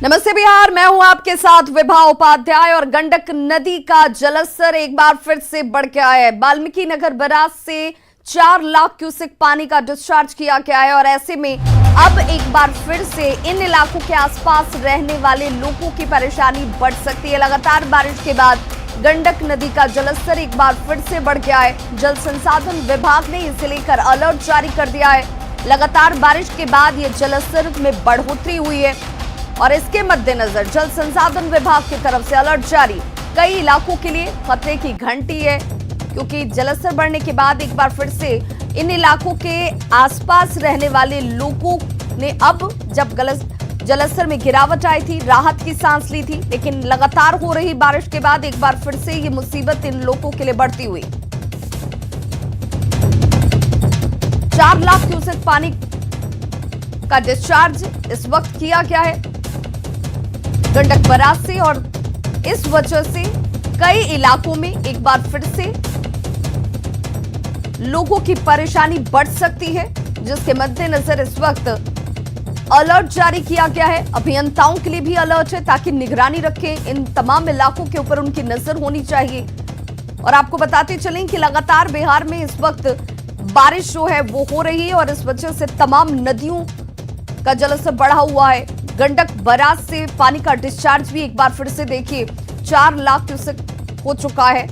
नमस्ते बिहार, मैं हूं आपके साथ विभा उपाध्याय। और गंडक नदी का जलस्तर एक बार फिर से बढ़ गया है। वाल्मीकि नगर बैराज से 4 लाख क्यूसेक पानी का डिस्चार्ज किया गया है और ऐसे में अब एक बार फिर से इन इलाकों के आसपास रहने वाले लोगों की परेशानी बढ़ सकती है। लगातार बारिश के बाद गंडक नदी का जलस्तर एक बार फिर से बढ़ गया है। जल संसाधन विभाग ने इसे लेकर अलर्ट जारी कर दिया है। लगातार बारिश के बाद ये जलस्तर में बढ़ोतरी हुई है और इसके मद्देनजर जल संसाधन विभाग की तरफ से अलर्ट जारी। कई इलाकों के लिए खतरे की घंटी है, क्योंकि जलस्तर बढ़ने के बाद एक बार फिर से इन इलाकों के आसपास रहने वाले लोगों ने अब जब जलस्तर में गिरावट आई थी, राहत की सांस ली थी, लेकिन लगातार हो रही बारिश के बाद एक बार फिर से ये मुसीबत इन लोगों के लिए बढ़ती हुई। 4 लाख क्यूसेक पानी का डिस्चार्ज इस वक्त किया गया है गंडक बैराज से और इस वजह से कई इलाकों में एक बार फिर से लोगों की परेशानी बढ़ सकती है, जिसके मद्देनजर इस वक्त अलर्ट जारी किया गया है। अभियंताओं के लिए भी अलर्ट है ताकि निगरानी रखें। इन तमाम इलाकों के ऊपर उनकी नजर होनी चाहिए। और आपको बताते चलें कि लगातार बिहार में इस वक्त बारिश जो है वो हो रही है और इस वजह से तमाम नदियों का जलस्तर बढ़ा हुआ है। गंडक बैराज से पानी का डिस्चार्ज भी एक बार फिर से देखिए 4 लाख क्यूसेक हो चुका है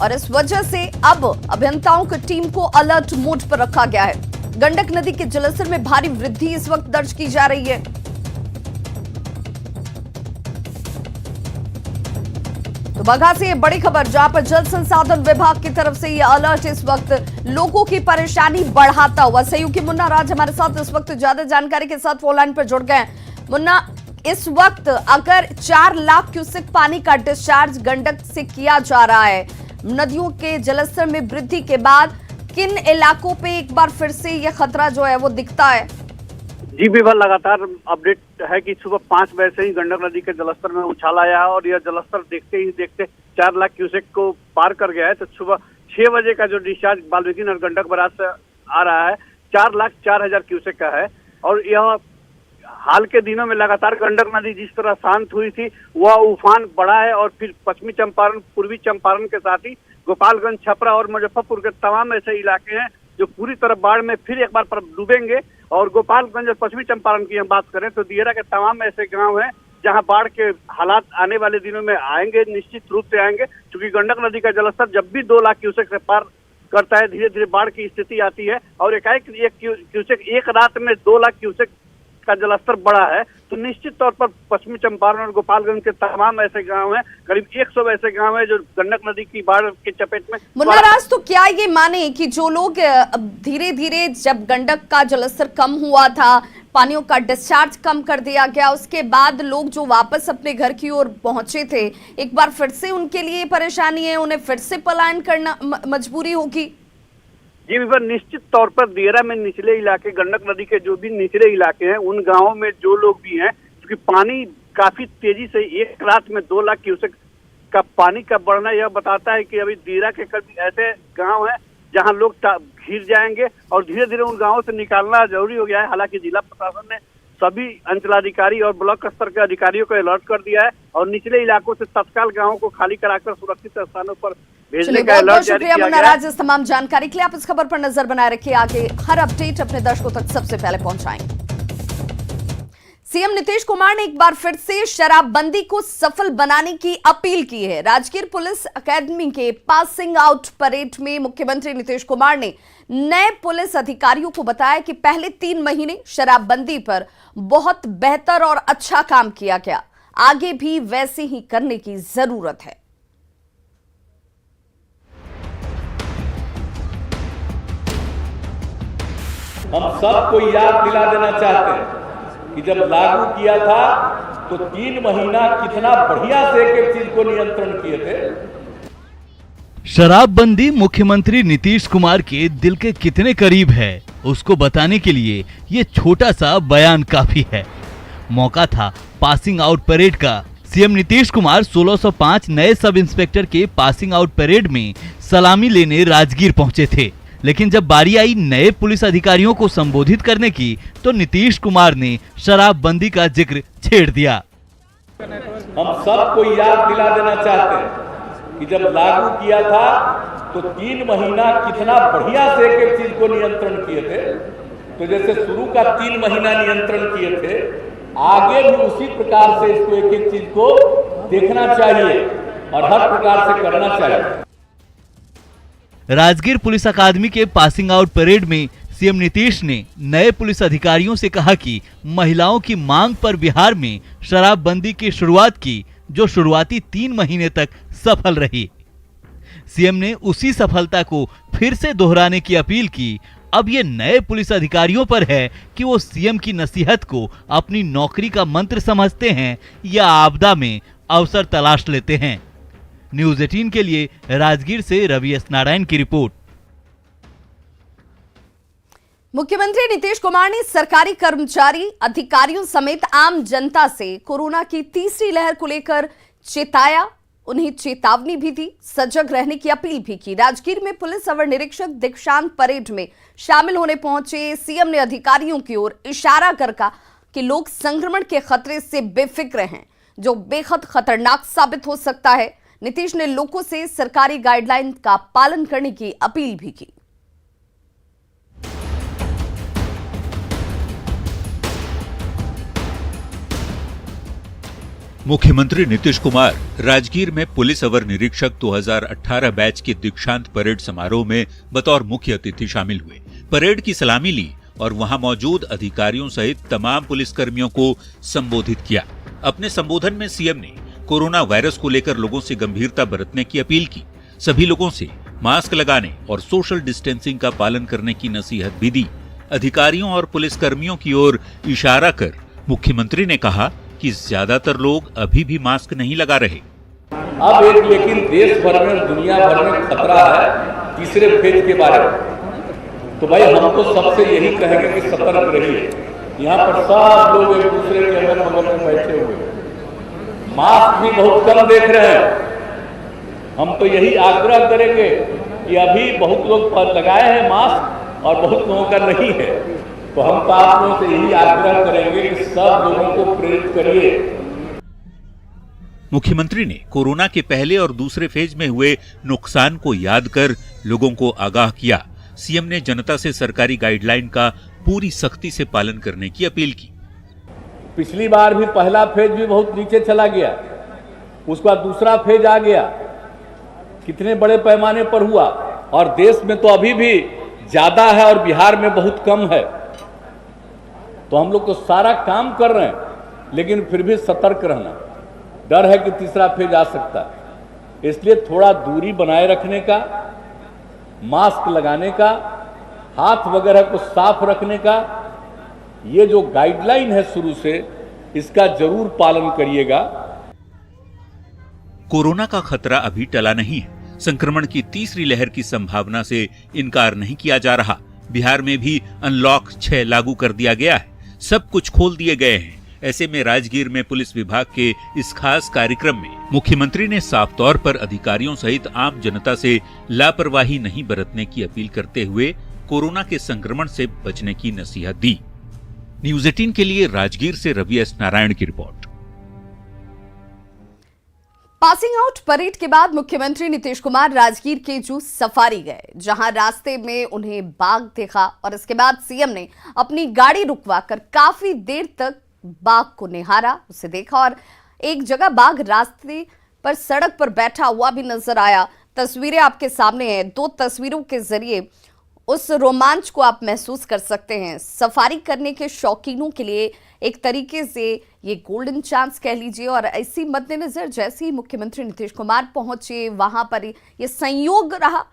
और इस वजह से अब अभियंताओं की टीम को अलर्ट मोड पर रखा गया है। गंडक नदी के जलस्तर में भारी वृद्धि इस वक्त दर्ज की जा रही है। तो बघा से ये बड़ी खबर, जहां पर जल संसाधन विभाग की तरफ से ये अलर्ट इस वक्त लोगों की परेशानी बढ़ाता हुआ। सहयोगी मुन्ना राज हमारे साथ इस वक्त ज्यादा जानकारी के साथ फोन लाइन पर जुड़ गए हैं। मुन्ना, इस वक्त अगर 4 लाख क्यूसेक पानी का डिस्चार्ज गंडक से किया जा रहा है, नदियों के जलस्तर में वृद्धि के बाद किन इलाकों पे एक बार फिर से ये खतरा जो है वो दिखता है? जी विभा, लगातार अपडेट है कि सुबह 5 बजे से ही गंडक नदी के जलस्तर में उछाल आया है और यह जलस्तर देखते ही देखते 4 लाख क्यूसेक को पार कर गया है। तो सुबह 6 बजे का जो डिस्चार्ज वाल्मीकि नगर गंडक बैराज से आ रहा है 4,04,000 क्यूसेक का है। और यह हाल के दिनों में लगातार गंडक नदी जिस तरह शांत हुई थी वह उफान बढ़ा है और फिर पश्चिमी चंपारण, पूर्वी चंपारण के साथ ही गोपालगंज, छपरा और मुजफ्फरपुर के तमाम ऐसे इलाके हैं जो पूरी तरह बाढ़ में फिर एक बार डूबेंगे। और गोपालगंज और पश्चिमी चंपारण की हम बात करें तो दियरा के तमाम ऐसे गांव हैं जहां बाढ़ के हालात आने वाले दिनों में आएंगे, निश्चित रूप से आएंगे, क्योंकि गंडक नदी का जलस्तर जब भी 2 लाख क्यूसेक से पार करता है धीरे धीरे बाढ़ की स्थिति आती है। और एकाएक क्यूसेक एक रात में 2 लाख क्यूसेक का जलस्तर बढ़ा है तो निश्चित तौर पर पश्चिमी चंपारण और गोपालगंज के तमाम ऐसे गांव हैं, करीब 100 ऐसे गांव हैं जो गंडक नदी की बाढ़ के चपेट में। मुन्ना राज, तो क्या ये माने कि जो लोग धीरे धीरे जब गंडक का जलस्तर कम हुआ था, पानियों का डिस्चार्ज कम कर दिया गया, उसके बाद लोग जो वापस अपने घर की ओर पहुंचे थे, एक बार फिर से उनके लिए परेशानी है, उन्हें फिर से पलायन करना मजबूरी होगी? जी विभा, निश्चित तौर पर दियरा में निचले इलाके, गंडक नदी के जो भी निचले इलाके हैं उन गांवों में जो लोग भी हैं, क्योंकि पानी काफी तेजी से एक रात में 2 लाख क्यूसेक का पानी का बढ़ना यह बताता है कि अभी दियरा के कभी ऐसे गांव हैं जहां लोग घिर जाएंगे और धीरे धीरे उन गांवों से निकालना जरूरी हो गया है। हालांकि जिला प्रशासन ने सभी अंचलाधिकारी और ब्लॉक स्तर के अधिकारियों को अलर्ट कर दिया है और निचले इलाकों से तत्काल गांवों को खाली कराकर सुरक्षित स्थानों पर भेजने का अलर्ट जारी किया गया है। इस तमाम जानकारी के लिए आप इस खबर पर नजर बनाए रखिए। आगे हर अपडेट अपने दर्शकों तक सबसे पहले पहुंचाएंगे। सीएम नीतीश कुमार ने एक बार फिर से शराबबंदी को सफल बनाने की अपील की है। राजगीर पुलिस अकेडमी के पासिंग आउट परेड में मुख्यमंत्री नीतीश कुमार ने नए पुलिस अधिकारियों को बताया कि पहले 3 महीने शराबबंदी पर बहुत बेहतर और अच्छा काम किया गया, आगे भी वैसे ही करने की जरूरत है। हम सबको याद दिला देना चाहते हैं कि जब लागू किया था तो 3 महीना कितना बढ़िया से एक चीज को नियंत्रण किए थे। शराबबंदी मुख्यमंत्री नीतीश कुमार के दिल के कितने करीब है उसको बताने के लिए ये छोटा सा बयान काफी है। मौका था पासिंग आउट परेड का। सीएम नीतीश कुमार 1605 नए सब इंस्पेक्टर के पासिंग आउट परेड में सलामी लेने राजगीर पहुंचे थे, लेकिन जब बारी आई नए पुलिस अधिकारियों को संबोधित करने की तो नीतीश कुमार ने शराबबंदी का जिक्र छेड़ दिया। हम सबको याद दिला देना चाहते हैं कि जब लागू किया था तो 3 महीना कितना बढ़िया से एक चीज को नियंत्रण किए थे। तो जैसे शुरू का 3 महीना नियंत्रण किए थे, आगे भी उसी प्रकार से इसको एक एक चीज को देखना चाहिए और हर प्रकार से करना चाहिए। राजगीर पुलिस अकादमी के पासिंग आउट परेड में सीएम नीतीश ने नए पुलिस अधिकारियों से कहा कि महिलाओं की मांग पर बिहार में शराबबंदी की शुरुआत की, जो शुरुआती 3 महीने तक सफल रही। सीएम ने उसी सफलता को फिर से दोहराने की अपील की। अब ये नए पुलिस अधिकारियों पर है कि वो सीएम की नसीहत को अपनी नौकरी का मंत्र समझते हैं या आपदा में अवसर तलाश लेते हैं। न्यूज़ 18 के लिए राजगीर से रवि एस नारायण की रिपोर्ट। मुख्यमंत्री नीतीश कुमार ने सरकारी कर्मचारी, अधिकारियों समेत आम जनता से कोरोना की तीसरी लहर को लेकर चेताया, उन्हें चेतावनी भी दी, सजग रहने की अपील भी की। राजगीर में पुलिस अवर निरीक्षक दीक्षांत परेड में शामिल होने पहुंचे सीएम ने अधिकारियों की ओर इशारा कर कहा कि लोग संक्रमण के खतरे से बेफिक्र हैं, जो बेहद खतरनाक साबित हो सकता है। नीतीश ने लोगों से सरकारी गाइडलाइन का पालन करने की अपील भी की। मुख्यमंत्री नीतीश कुमार राजगीर में पुलिस अवर निरीक्षक 2018 बैच के दीक्षांत परेड समारोह में बतौर मुख्य अतिथि शामिल हुए। परेड की सलामी ली और वहां मौजूद अधिकारियों सहित तमाम पुलिसकर्मियों को संबोधित किया। अपने संबोधन में सीएम ने कोरोना वायरस को लेकर लोगों से गंभीरता बरतने की अपील की। सभी लोगों से मास्क लगाने और सोशल डिस्टेंसिंग का पालन करने की नसीहत भी दी। अधिकारियों और पुलिसकर्मियों की ओर इशारा कर मुख्यमंत्री ने कहा कि ज्यादातर लोग अभी भी मास्क नहीं लगा रहे। अब एक लेकिन देश भर में, दुनिया भर में खतरा है तीसरे फेज के बारे में। तो भाई हम तो सबसे यही कहेंगे कि सतर्क रहिए। यहाँ पर सब लोग एक दूसरे के अगल बगल में बैठे हुए, मास्क भी बहुत कम देख रहे हैं। हम तो यही आग्रह करेंगे कि अभी बहुत लोग लगाए हैं मास्क और बहुत लोगों का नहीं है। तो हम तो आप लोगों से यही आग्रह करेंगे कि सब लोगों को प्रेरित करिए। मुख्यमंत्री ने कोरोना के पहले और दूसरे फेज में हुए नुकसान को याद कर लोगों को आगाह किया। सीएम ने जनता से सरकारी गाइडलाइन का पूरी सख्ती से पालन करने की अपील की। पिछली बार भी पहला फेज भी बहुत नीचे चला गया, उसके बाद दूसरा फेज आ गया, कितने बड़े पैमाने पर हुआ। और देश में तो अभी भी ज्यादा है और बिहार में बहुत कम है। तो हम लोग तो सारा काम कर रहे हैं, लेकिन फिर भी सतर्क रहना। डर है कि तीसरा फेज आ सकता है, इसलिए थोड़ा दूरी बनाए रखने का, मास्क लगाने का, हाथ वगैरह को साफ रखने का, ये जो गाइडलाइन है शुरू से, इसका जरूर पालन करिएगा। कोरोना का खतरा अभी टला नहीं है। संक्रमण की तीसरी लहर की संभावना से इनकार नहीं किया जा रहा। बिहार में भी अनलॉक 6 लागू कर दिया गया है। सब कुछ खोल दिए गए हैं। ऐसे में राजगीर में पुलिस विभाग के इस खास कार्यक्रम में मुख्यमंत्री ने साफ तौर पर अधिकारियों सहित आम जनता से लापरवाही नहीं बरतने की अपील करते हुए कोरोना के संक्रमण से बचने की नसीहत दी। न्यूज़ 18 के लिए राजगीर से रवि एस नारायण की रिपोर्ट। पासिंग आउट परेड के बाद मुख्यमंत्री नीतीश कुमार राजगीर के जू सफारी गए, जहां रास्ते में उन्हें बाघ देखा और इसके बाद सीएम ने अपनी गाड़ी रुकवाकर काफी देर तक बाघ को निहारा, उसे देखा और एक जगह बाघ रास्ते पर सड़क पर बैठा हुआ भी नजर आया। तस्वीरें आपके सामने हैं। 2 तस्वीरों के जरिए उस रोमांच को आप महसूस कर सकते हैं। सफारी करने के शौकीनों के लिए एक तरीके से ये गोल्डन चांस कह लीजिए। और इसी मद्देनजर जैसे ही मुख्यमंत्री नीतीश कुमार पहुंचे, वहां पर ये संयोग रहा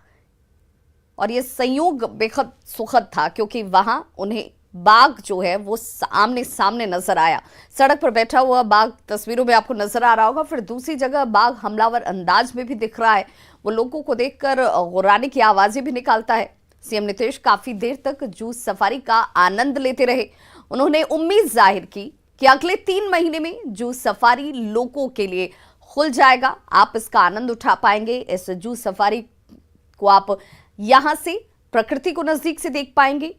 और ये संयोग बेहद सुखद था, क्योंकि वहां उन्हें बाघ जो है वो आमने सामने नजर आया। सड़क पर बैठा हुआ बाघ तस्वीरों में आपको नजर आ रहा होगा। फिर दूसरी जगह बाघ हमलावर अंदाज में भी दिख रहा है। वो लोगों को देखकर गुर्राने की आवाजें भी निकालता है। सीएम नीतीश काफी देर तक जू सफारी का आनंद लेते रहे। उन्होंने उम्मीद जाहिर की कि अगले 3 महीने में जू सफारी लोगों के लिए खुल जाएगा। आप इसका आनंद उठा पाएंगे। इस जू सफारी को आप यहां से प्रकृति को नजदीक से देख पाएंगे।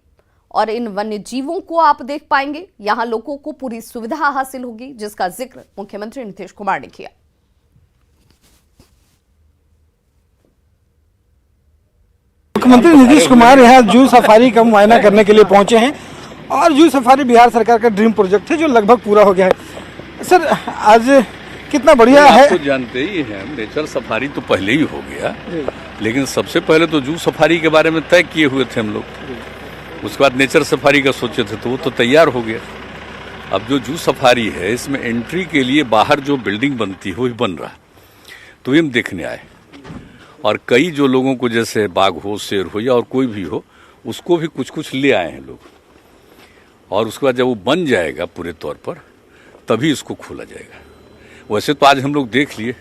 और इन वन्य जीवों को आप देख पाएंगे। यहां लोगों को पूरी सुविधा हासिल होगी, जिसका जिक्र मुख्यमंत्री नीतीश कुमार ने किया। मुख्यमंत्री नीतीश कुमार यहाँ जू सफारी का मुआयना करने के लिए पहुंचे हैं और जू सफारी बिहार सरकार का ड्रीम प्रोजेक्ट है जो लगभग पूरा हो गया है। सर, आज कितना बढ़िया है। आप तो जानते ही हैं, नेचर सफारी तो पहले ही हो गया, लेकिन सबसे पहले तो जू सफारी के बारे में तय किए हुए थे हम लोग। उसके बाद नेचर सफारी का सोचे थे तो वो तो तैयार हो गया। अब जो जू सफारी है, इसमें एंट्री के लिए बाहर जो बिल्डिंग बनती है वो बन रहा, तो हम देखने आए। और कई जो लोगों को, जैसे बाघ हो, शेर हो या और कोई भी हो, उसको भी कुछ कुछ ले आए हैं लोग। और उसके बाद जब वो बन जाएगा पूरे तौर पर, तभी इसको खोला जाएगा। वैसे तो आज हम लोग देख लिए,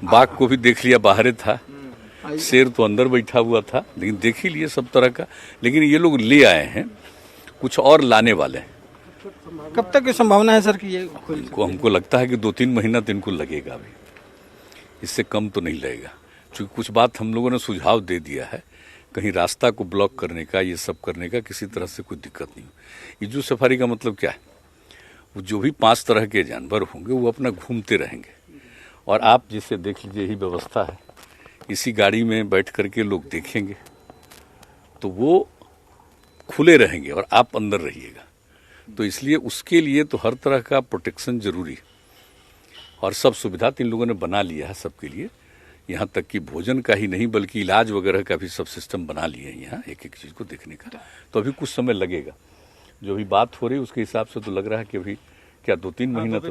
बाघ को भी देख लिया, बाहर था, शेर तो अंदर बैठा हुआ था, लेकिन देख ही लिए सब तरह का। लेकिन ये लोग ले आए हैं, कुछ और लाने वाले हैं। कब तक की संभावना है सर कि ये हमको लगता है कि 2-3 महीना तो इनको लगेगा, अभी इससे कम तो नहीं लगेगा। क्योंकि कुछ बात हम लोगों ने सुझाव दे दिया है, कहीं रास्ता को ब्लॉक करने का, ये सब करने का किसी तरह से कोई दिक्कत नहीं हो। ये जू सफारी का मतलब क्या है, वो जो भी 5 तरह के जानवर होंगे वो अपना घूमते रहेंगे। और आप जिसे देख लीजिए, यही व्यवस्था है, इसी गाड़ी में बैठ करके लोग देखेंगे, तो वो खुले रहेंगे और आप अंदर रहिएगा। तो इसलिए उसके लिए तो हर तरह का प्रोटेक्शन जरूरी है और सब सुविधा तो इन लोगों ने बना लिया है सबके लिए। यहाँ तक कि भोजन का ही नहीं बल्कि इलाज वगैरह का भी सब सिस्टम बना लिए हैं यहाँ, एक एक चीज़ को देखने का। तो अभी कुछ समय लगेगा। जो भी बात हो रही है उसके हिसाब से तो लग रहा है कि अभी क्या 2-3 महीना, तो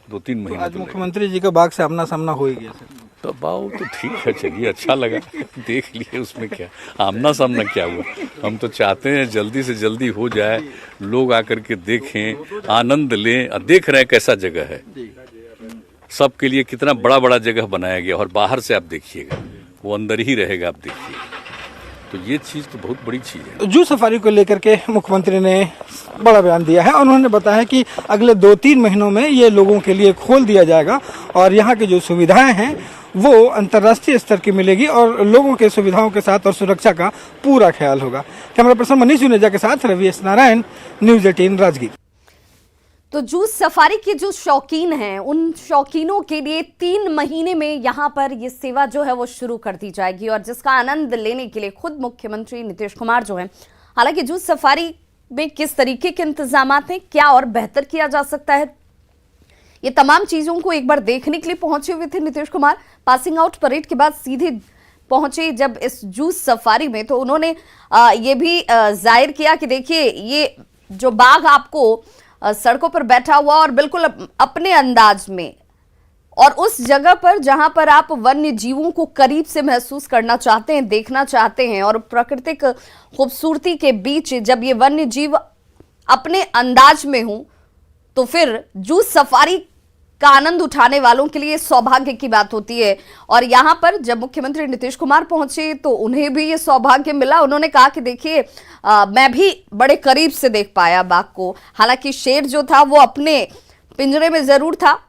2-3 महीना। आज मुख्यमंत्री जी का बाघ से आमना सामना हो ही गया सर। तो बाव तो ठीक है, चलिए अच्छा लगा, देख लिए, उसमें क्या आमना सामना क्या हुआ। हम तो चाहते हैं जल्दी से जल्दी हो जाए, लोग आकर के देखें, आनंद लें। और देख रहे हैं कैसा जगह है, सबके लिए कितना बड़ा बड़ा जगह बनाया गया। और बाहर से आप देखिएगा, वो अंदर ही रहेगा, आप देखिएगा। तो ये चीज़ तो बहुत बड़ी चीज़ है। जू सफारी को लेकर के मुख्यमंत्री ने बड़ा बयान दिया है और उन्होंने बताया कि अगले 2-3 महीनों में ये लोगों के लिए खोल दिया जाएगा और यहाँ की जो सुविधाएं हैं वो अंतर्राष्ट्रीय स्तर की मिलेगी और लोगों के सुविधाओं के साथ और सुरक्षा का पूरा ख्याल होगा। कैमरा पर्सन मनीष जुनेजा के साथ रवि एस नारायण, न्यूज़ 18 राजगीर। तो जू सफारी के जो शौकीन हैं, उन शौकीनों के लिए 3 महीने में यहाँ पर ये सेवा जो है वो शुरू कर दी जाएगी और जिसका आनंद लेने के लिए खुद मुख्यमंत्री नीतीश कुमार जो है, हालांकि जू सफारी में किस तरीके के इंतजामात हैं, क्या और बेहतर किया जा सकता है, ये तमाम चीजों को एक बार देखने के लिए पहुंचे हुए थे Nitish Kumar. Passing out parade के बाद सीधे पहुंचे जब इस जू सफारी में, तो उन्होंने ये भी जाहिर किया कि देखिए ये जो बाघ आपको सड़कों पर बैठा हुआ और बिल्कुल अपने अंदाज में, और उस जगह पर जहां पर आप वन्य जीवों को करीब से महसूस करना चाहते हैं, देखना चाहते हैं और प्राकृतिक खूबसूरती के बीच जब ये वन्य जीव अपने अंदाज में हो, तो फिर जू सफारी का आनंद उठाने वालों के लिए सौभाग्य की बात होती है। और यहां पर जब मुख्यमंत्री नीतीश कुमार पहुंचे तो उन्हें भी ये सौभाग्य मिला। उन्होंने कहा कि देखिए मैं भी बड़े करीब से देख पाया बाघ को। हालांकि शेर जो था वो अपने पिंजरे में जरूर था,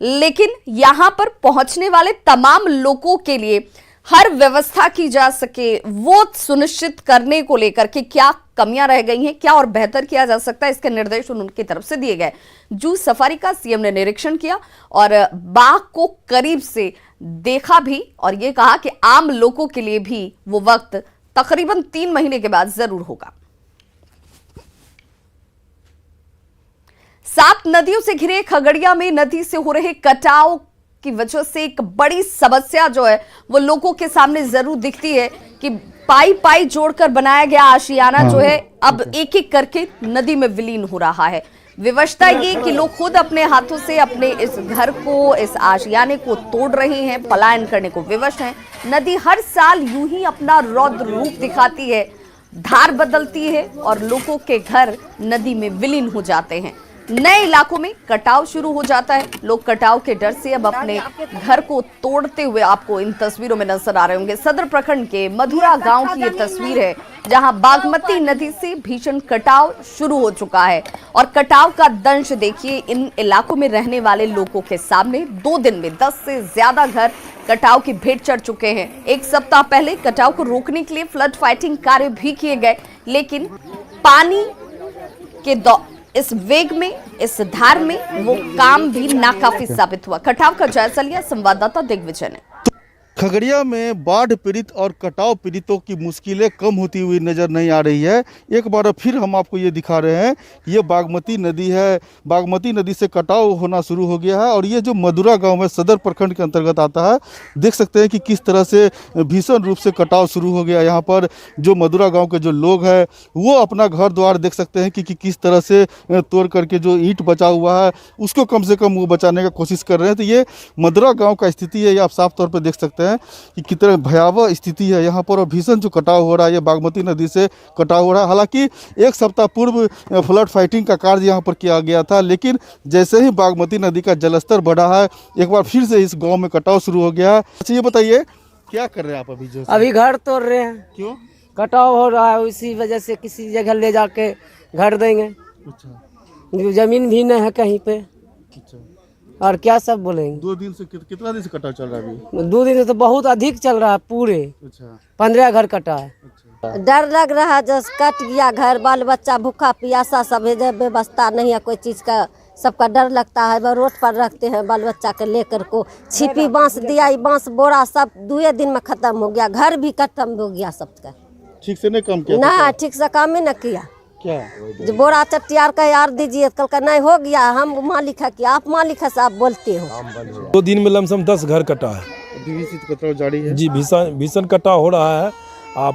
लेकिन यहां पर पहुंचने वाले तमाम लोगों के लिए हर व्यवस्था की जा सके, वो सुनिश्चित करने को लेकर के क्या कमियां रह गई हैं, क्या और बेहतर किया जा सकता है, इसके निर्देश उनकी तरफ से दिए गए। जू सफारी का सीएम ने निरीक्षण किया और बाघ को करीब से देखा भी और ये कहा कि आम लोगों के लिए भी वो वक्त तकरीबन 3 महीने के बाद जरूर होगा। 7 नदियों से घिरे खगड़िया में नदी से हो रहे कटाव की वजह से एक बड़ी समस्या जो है वो लोगों के सामने जरूर दिखती है कि पाई पाई जोड़कर बनाया गया आशियाना जो है अब एक एक करके नदी में विलीन हो रहा है। विवशता ये कि लोग खुद अपने हाथों से अपने इस घर को, इस आशियाने को तोड़ रहे हैं, पलायन करने को विवश हैं। नदी हर साल यूं ही अपना रौद्र रूप दिखाती है, धार बदलती है और लोगों के घर नदी में विलीन हो जाते हैं। नए इलाकों में कटाव शुरू हो जाता है। लोग कटाव के डर से अब अपने घर को तोड़ते हुए आपको इन तस्वीरों में नजर आ रहे होंगे। सदर प्रखंड के मधुरा गांव की ये तस्वीर है जहां बागमती नदी से भीषण कटाव शुरू हो चुका है और कटाव का दंश देखिए इन इलाकों में रहने वाले लोगों के सामने। 2 दिन में 10 से ज्यादा घर कटाव की भेंट चढ़ चुके हैं। 1 सप्ताह पहले कटाव को रोकने के लिए फ्लड फाइटिंग कार्य भी किए गए, लेकिन पानी के इस वेग में, इस धार में वो काम भी नाकाफी साबित हुआ। कटाव का जायजा लिया संवाददाता दिग्विजय ने। खगड़िया में बाढ़ पीड़ित और कटाव पीड़ितों की मुश्किलें कम होती हुई नजर नहीं आ रही है। एक बार फिर हम आपको ये दिखा रहे हैं, ये बागमती नदी है। बागमती नदी से कटाव होना शुरू हो गया है और ये जो मधुरा गांव है, सदर प्रखंड के अंतर्गत आता है। देख सकते हैं कि किस तरह से भीषण रूप से कटाव शुरू हो गया। यहाँ पर जो मधुरा गाँव के जो लोग हैं वो अपना घर द्वार देख सकते हैं कि किस तरह से तोड़ करके जो ईंट बचा हुआ है उसको कम से कम वो बचाने का कोशिश कर रहे हैं। तो ये मधुरा गाँव का स्थिति है, ये आप साफ तौर पर देख सकते हैं कि कितने भयावह स्थिति है यहाँ पर। और भीषण जो कटाव हो रहा है, ये बागमती नदी से कटाव हो रहा है। हालांकि एक सप्ताह पूर्व फ्लड फाइटिंग का कार्य यहाँ पर किया गया था, लेकिन जैसे ही बागमती नदी का जलस्तर बढ़ा है, एक बार फिर से इस गांव में कटाव शुरू हो गया है। अच्छा ये बताइए, क्या कर रहे हैं आप अभी? अभी घर तोड़ रहे हैं। क्यों? कटाव हो रहा है, उसी वजह से किसी जगह ले जाके घर देंगे। अच्छा। जमीन भी नहीं है कहीं पे। अच्छा। और क्या सब बोलेंगे। 2 दिन से कितना दिन से कटाव चल रहा है अभी? 2 दिन से तो बहुत अधिक चल रहा है पूरे। अच्छा। 15 घर कटा है। अच्छा। डर लग रहा है, जब कट गया घर, बाल बच्चा भूखा प्यासा सब है, जब व्यवस्था नहीं है कोई चीज़ का, सबका डर लगता है। वह रोड पर रखते हैं बाल बच्चा के लेकर को। छिपी बांस दिया, बांस बोरा सब 2 दिन में खत्म हो गया। घर भी खत्म हो गया सबका। ठीक से नहीं काम किया? ना ठीक से काम ही न किया। क्या जो बोरा चट्टियार का यार दीजिए, कल का नहीं हो गया, हम मालिक है कि आप मालिक है से आप बोलते हो। 2 दिन में लमसम 10 घर कटा है। कटाव जारी है जी। भीषण कटाव हो रहा है।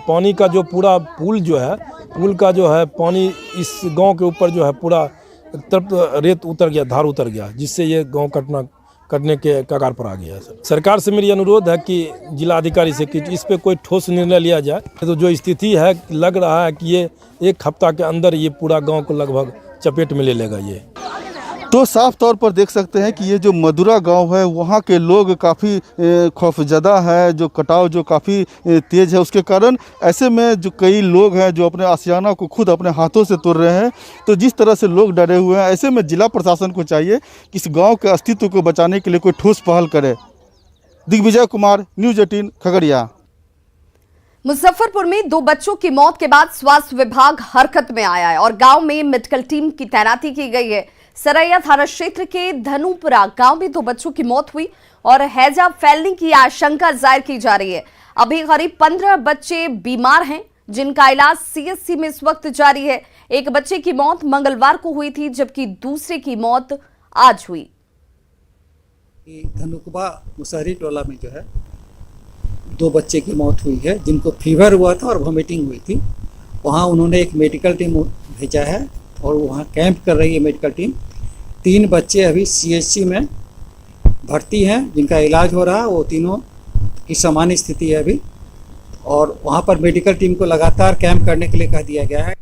पानी का जो पूरा पुल जो है, पुल का जो है पानी इस गांव के ऊपर जो है पूरा तरफ रेत उतर गया, धार उतर गया, जिससे ये गांव कटने के कगार पर आ गया है। सरकार से मेरी अनुरोध है कि जिलाधिकारी से कि इस पे कोई ठोस निर्णय लिया जाए। तो जो स्थिति है, लग रहा है कि ये 1 हफ्ता के अंदर ये पूरा गांव को लगभग चपेट में ले लेगा ये। तो साफ तौर पर देख सकते हैं कि ये जो मधुरा गांव है, वहाँ के लोग काफ़ी खौफजदा है। जो कटाव जो काफ़ी तेज़ है, उसके कारण ऐसे में जो कई लोग हैं जो अपने आशियाना को खुद अपने हाथों से तोड़ रहे हैं। तो जिस तरह से लोग डरे हुए हैं, ऐसे में जिला प्रशासन को चाहिए कि इस गांव के अस्तित्व को बचाने के लिए कोई ठोस पहल करे। दिग्विजय कुमार, न्यूज़ 18 खगड़िया। मुजफ्फरपुर में 2 बच्चों की मौत के बाद स्वास्थ्य विभाग हरकत में आया है और गांव में मेडिकल टीम की तैनाती की गई है। सरैया थाना क्षेत्र के धनुपुरा गांव में 2 बच्चों की मौत हुई और हैजा फैलने की आशंका जाहिर की जा रही है। अभी करीब 15 बच्चे बीमार हैं, जिनका इलाज सीएचसी में इस वक्त जारी है। एक बच्चे की मौत मंगलवार को हुई थी, जबकि दूसरे की मौत आज हुई। धनुकुबा मुसहरी टोला में जो है 2 बच्चे की मौत हुई है, जिनको फीवर हुआ था और वॉमिटिंग हुई थी। वहाँ उन्होंने एक मेडिकल टीम भेजा है और वहाँ कैंप कर रही है मेडिकल टीम। 3 बच्चे अभी सीएचसी में भर्ती हैं, जिनका इलाज हो रहा है। वो तीनों की सामान्य स्थिति है अभी, और वहाँ पर मेडिकल टीम को लगातार कैंप करने के लिए कह दिया गया है।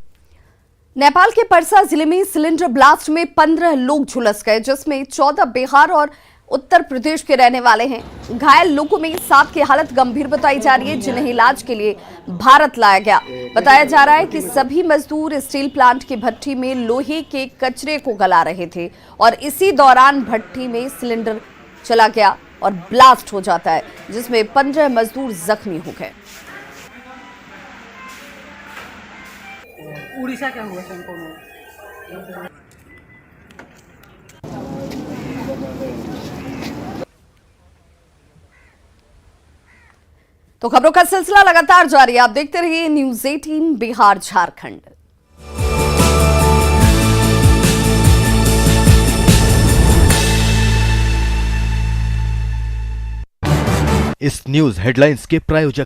नेपाल के परसा जिले में सिलेंडर ब्लास्ट में 15 लोग झुलस गए, जिसमें 14 बिहार और उत्तर प्रदेश के रहने वाले हैं। घायल लोगों में 7 की हालत गंभीर बताई जा रही है, जिन्हें इलाज के लिए भारत लाया गया। बताया जा रहा है कि सभी मजदूर स्टील प्लांट की भट्टी में लोहे के कचरे को गला रहे थे और इसी दौरान भट्टी में सिलेंडर चला गया और ब्लास्ट हो जाता है, जिसमें 15 मजदूर जख्मी हो गए। उड़ीसा क्या हुआ? तो खबरों का सिलसिला लगातार जारी है। आप देखते रहिए न्यूज़ 18 बिहार झारखंड। इस न्यूज हेडलाइंस के प्रायोजक